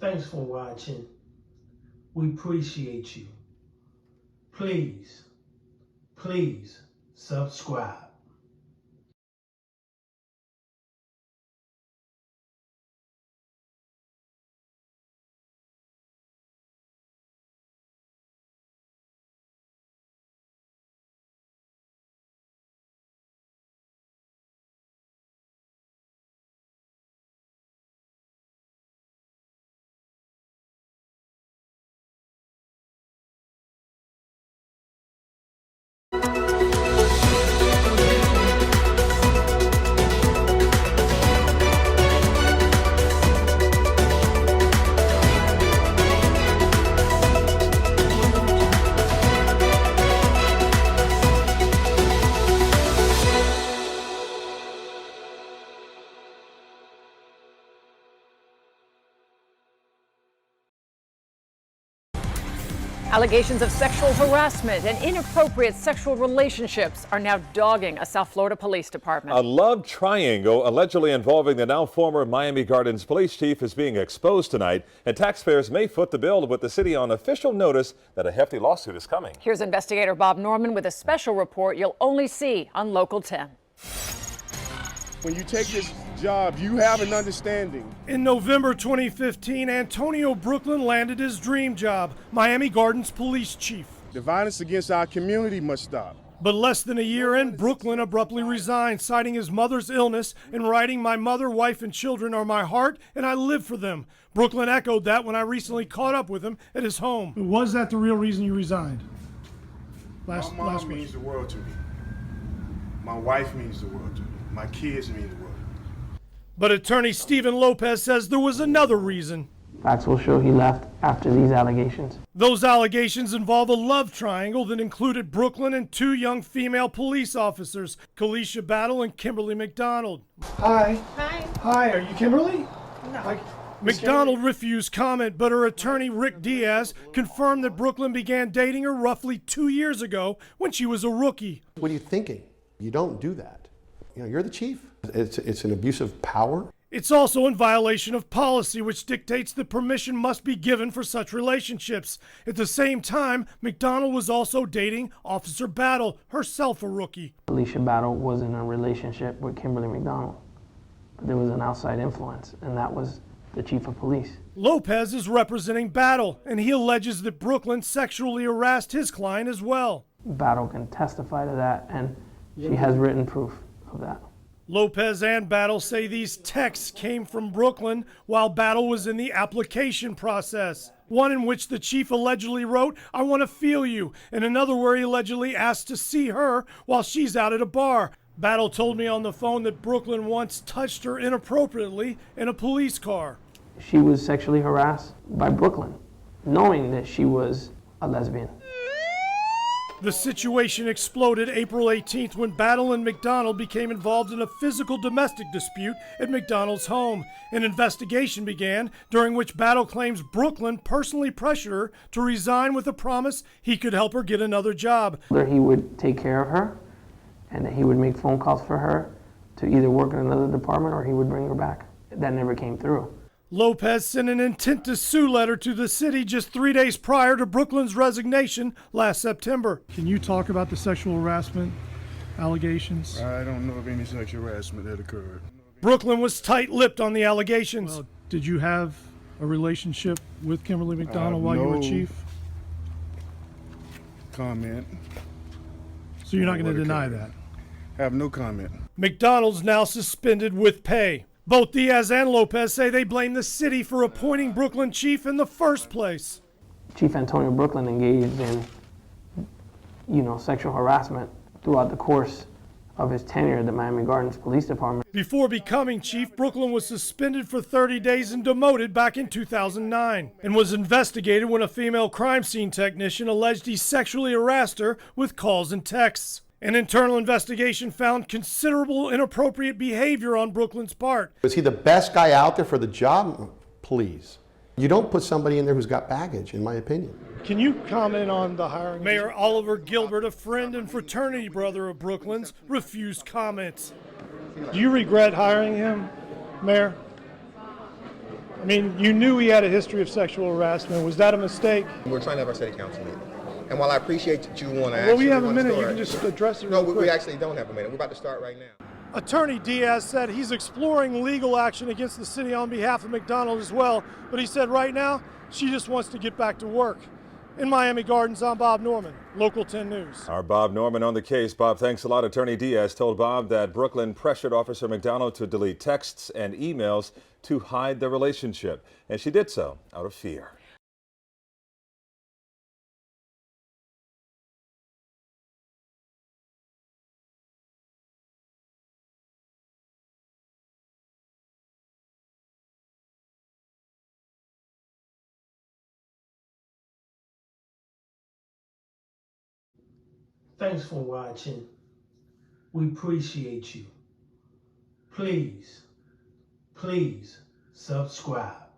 Thanks for watching. We appreciate you. Please subscribe. Allegations of sexual harassment and inappropriate sexual relationships are now dogging a South Florida police department. A love triangle allegedly involving the now former Miami Gardens police chief is being exposed tonight, and taxpayers may foot the bill with the city on official notice that a hefty lawsuit is coming. Here's investigator Bob Norman with a special report you'll only see on Local 10. When you take this job, you have an understanding. In November 2015, Antonio Brooklyn landed his dream job, Miami Gardens police chief. The violence against our community must stop. But less than a year in, Brooklyn abruptly resigned, citing his mother's illness and writing, "My mother, wife, and children are my heart, and I live for them." Brooklyn echoed that when I recently caught up with him at his home. Was that the real reason you resigned? My mom means the world to me. My wife means the world to me. My kids mean the world. But attorney Stephen Lopez says there was another reason. Facts will show he left after these allegations. Those allegations involve a love triangle that included Brooklyn and two young female police officers, Kalisha Battle and Kimberly McDonald. Hi. Hi. Hi, are you Kimberly? No. McDonald refused comment, but her attorney Rick Diaz confirmed that Brooklyn began dating her roughly 2 years ago when she was a rookie. What are you thinking? You don't do that. You know, you're the chief. It's an abuse of power. It's also in violation of policy, which dictates that permission must be given for such relationships. At the same time, McDonald was also dating Officer Battle, herself a rookie. Alicia Battle was in a relationship with Kimberly McDonald. There was an outside influence, and that was the chief of police. Lopez is representing Battle, and he alleges that Brooklyn sexually harassed his client as well. Battle can testify to that, and she has written proof of that. Lopez and Battle say these texts came from Brooklyn while Battle was in the application process. One in which the chief allegedly wrote, "I want to feel you," and another where he allegedly asked to see her while she's out at a bar. Battle told me on the phone that Brooklyn once touched her inappropriately in a police car. She was sexually harassed by Brooklyn, knowing that she was a lesbian. The situation exploded April 18th when Battle and McDonald became involved in a physical domestic dispute at McDonald's home. An investigation began, during which Battle claims Brooklyn personally pressured her to resign with a promise he could help her get another job. He would take care of her, and that he would make phone calls for her to either work in another department or he would bring her back. That never came through. Lopez sent an intent to sue letter to the city just 3 days prior to Brooklyn's resignation last September. Can you talk about the sexual harassment allegations? I don't know of any sexual harassment that occurred. Brooklyn was tight-lipped on the allegations. Well, did you have a relationship with Kimberly McDonald while you were chief? Comment. So you're not going to deny that? Have no comment. McDonald's now suspended with pay. Both Diaz and Lopez say they blame the city for appointing Brooklyn chief in the first place. Chief Antonio Brooklyn engaged in, sexual harassment throughout the course of his tenure at the Miami Gardens Police Department. Before becoming chief, Brooklyn was suspended for 30 days and demoted back in 2009 and was investigated when a female crime scene technician alleged he sexually harassed her with calls and texts. An internal investigation found considerable inappropriate behavior on Brooklyn's part. Is he the best guy out there for the job? Please. You don't put somebody in there who's got baggage, in my opinion. Can you comment on the hiring? Mayor Oliver Gilbert, a friend and fraternity brother of Brooklyn's, refused comments. Do you regret hiring him, Mayor? I mean, you knew he had a history of sexual harassment. Was that a mistake? We're trying to have our city council meeting. And while I appreciate that you want to Well, we have a minute. You can just address it No, real we quick. actually don't have a minute. We're about to start right now. Attorney Diaz said he's exploring legal action against the city on behalf of McDonald as well, but he said right now she just wants to get back to work. In Miami Gardens, I'm Bob Norman, Local 10 News. Our Bob Norman on the case. Bob, thanks a lot. Attorney Diaz told Bob that Brooklyn pressured Officer McDonald to delete texts and emails to hide the relationship, and she did so out of fear. Thanks for watching. We appreciate you. Please subscribe.